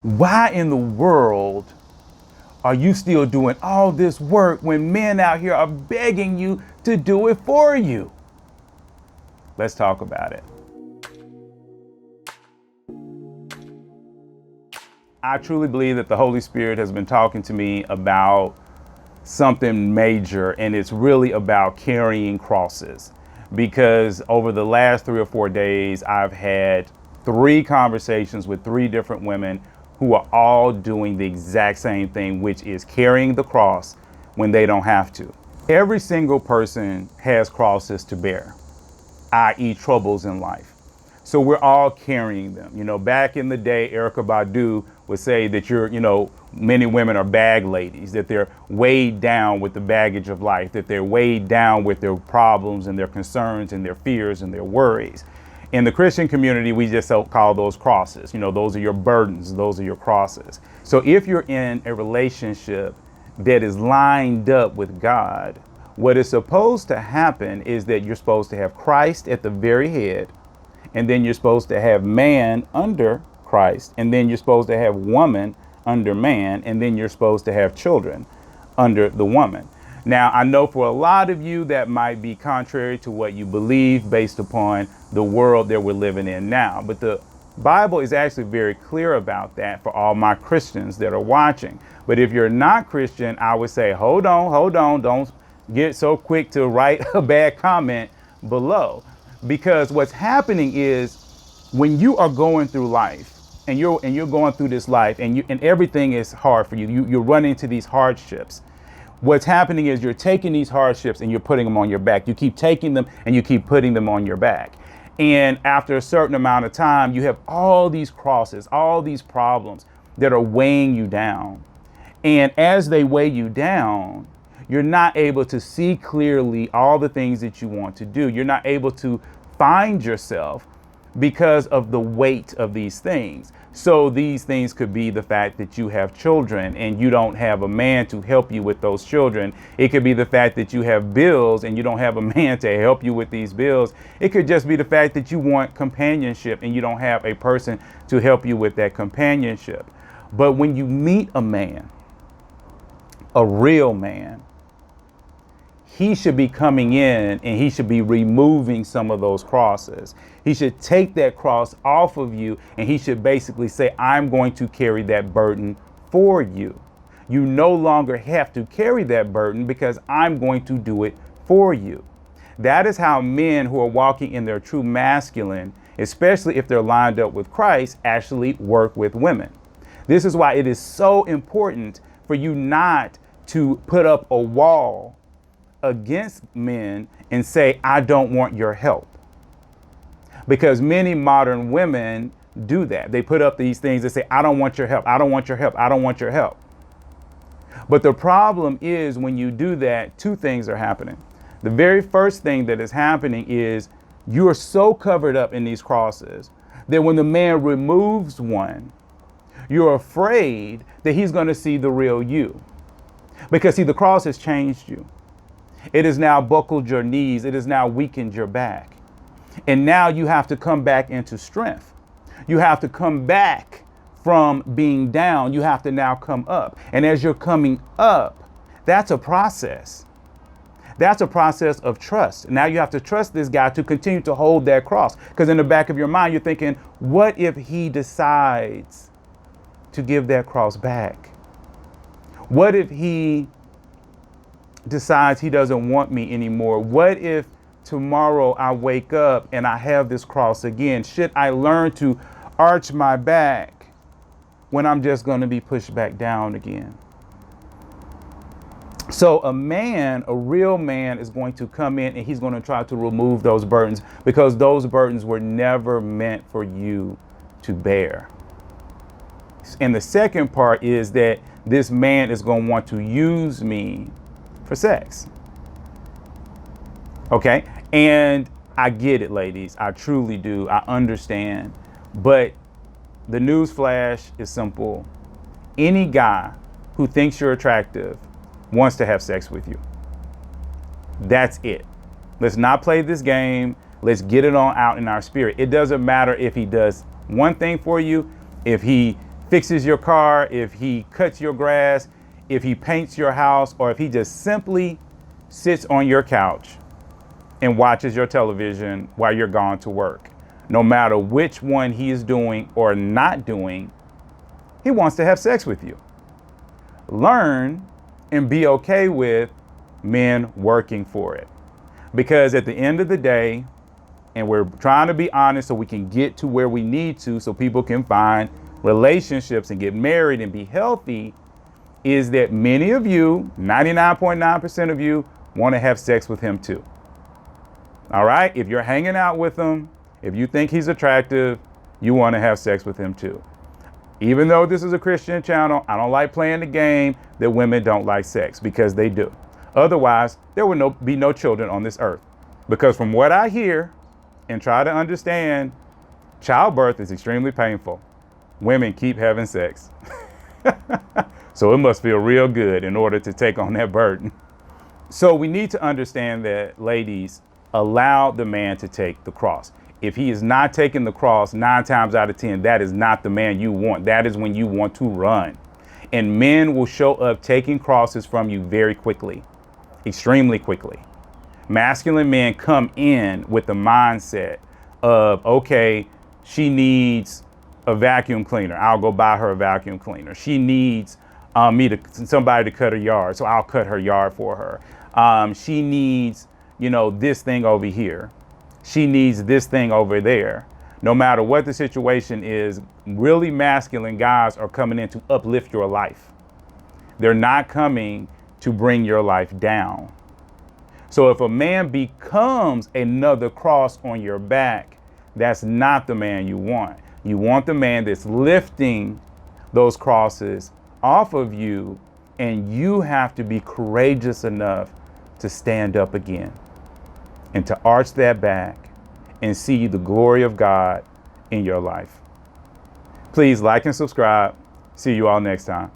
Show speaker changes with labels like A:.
A: Why in the world are you still doing all this work when men out here are begging you to do it for you? Let's talk about it. I truly believe that the Holy Spirit has been talking to me about something major, and it's really about carrying crosses. Because over the last 3 or 4 days, I've had 3 conversations with 3 different women who are all doing the exact same thing, which is carrying the cross when they don't have to. Every single person has crosses to bear, i.e. troubles in life. So we're all carrying them. You know, back in the day, Erykah Badu would say that many women are bag ladies, that they're weighed down with the baggage of life, that they're weighed down with their problems and their concerns and their fears and their worries. In the Christian community, we just call those crosses. You know, those are your burdens. Those are your crosses. So if you're in a relationship that is lined up with God, what is supposed to happen is that you're supposed to have Christ at the very head, and then you're supposed to have man under Christ, and then you're supposed to have woman under man, and then you're supposed to have children under the woman. Now, I know for a lot of you that might be contrary to what you believe based upon the world that we're living in now. But the Bible is actually very clear about that for all my Christians that are watching. But if you're not Christian, I would say, hold on. Don't get so quick to write a bad comment below. Because what's happening is when you are going through life and you're going through this life and everything is hard for you, you run into these hardships. What's happening is you're taking these hardships and you're putting them on your back. You keep taking them and you keep putting them on your back. And after a certain amount of time, you have all these crosses, all these problems that are weighing you down. And as they weigh you down, you're not able to see clearly all the things that you want to do. You're not able to find yourself because of the weight of these things. So these things could be the fact that you have children and you don't have a man to help you with those children. It could be the fact that you have bills and you don't have a man to help you with these bills. It could just be the fact that you want companionship and you don't have a person to help you with that companionship. But when you meet a man, a real man, he should be coming in and he should be removing some of those crosses. He should take that cross off of you and he should basically say, I'm going to carry that burden for you. You no longer have to carry that burden because I'm going to do it for you. That is how men who are walking in their true masculine, especially if they're lined up with Christ, actually work with women. This is why it is so important for you not to put up a wall against men and say, I don't want your help. Because many modern women do that. They put up these things that say, I don't want your help. I don't want your help. I don't want your help. But the problem is when you do that, 2 things are happening. The very first thing that is happening is you are so covered up in these crosses that when the man removes one, you're afraid that he's going to see the real you. Because see, the cross has changed you. It has now buckled your knees. It has now weakened your back. And now you have to come back into strength. You have to come back from being down. You have to now come up. And as you're coming up, that's a process. That's a process of trust. Now you have to trust this guy to continue to hold that cross. Because in the back of your mind, you're thinking, what if he decides to give that cross back? What if he decides he doesn't want me anymore? What if tomorrow I wake up and I have this cross again? Should I learn to arch my back when I'm just going to be pushed back down again? So a man, a real man, is going to come in and he's going to try to remove those burdens because those burdens were never meant for you to bear. And the second part is that this man is going to want to use me for sex. Okay. And I get it, ladies. I truly do. I understand. But the news flash is simple. Any guy who thinks you're attractive wants to have sex with you. That's it. Let's not play this game. Let's get it on out in our spirit. It doesn't matter if he does one thing for you, if he fixes your car, if he cuts your grass, if he paints your house, or if he just simply sits on your couch and watches your television while you're gone to work. No matter which one he is doing or not doing, he wants to have sex with you. Learn and be okay with men working for it. Because at the end of the day, and we're trying to be honest so we can get to where we need to so people can find relationships and get married and be healthy, is that many of you, 99.9% of you, want to have sex with him too. All right? If you're hanging out with him, if you think he's attractive, you want to have sex with him too. Even though this is a Christian channel, I don't like playing the game that women don't like sex, because they do. Otherwise, there would be no children on this earth. Because from what I hear and try to understand, childbirth is extremely painful. Women keep having sex. So it must feel real good in order to take on that burden. So we need to understand that, ladies, allow the man to take the cross. If he is not taking the cross, 9 times out of 10, that is not the man you want. That is when you want to run. And men will show up taking crosses from you very quickly, extremely quickly. Masculine men come in with the mindset of, okay, she needs a vacuum cleaner. I'll go buy her a vacuum cleaner. She needs somebody to cut her yard, so I'll cut her yard for her. She needs, this thing over here. She needs this thing over there. No matter what the situation is, really masculine guys are coming in to uplift your life. They're not coming to bring your life down. So if a man becomes another cross on your back, that's not the man you want. You want the man that's lifting those crosses off of you, and you have to be courageous enough to stand up again and to arch that back and see the glory of God in your life. Please like and subscribe. See you all next time.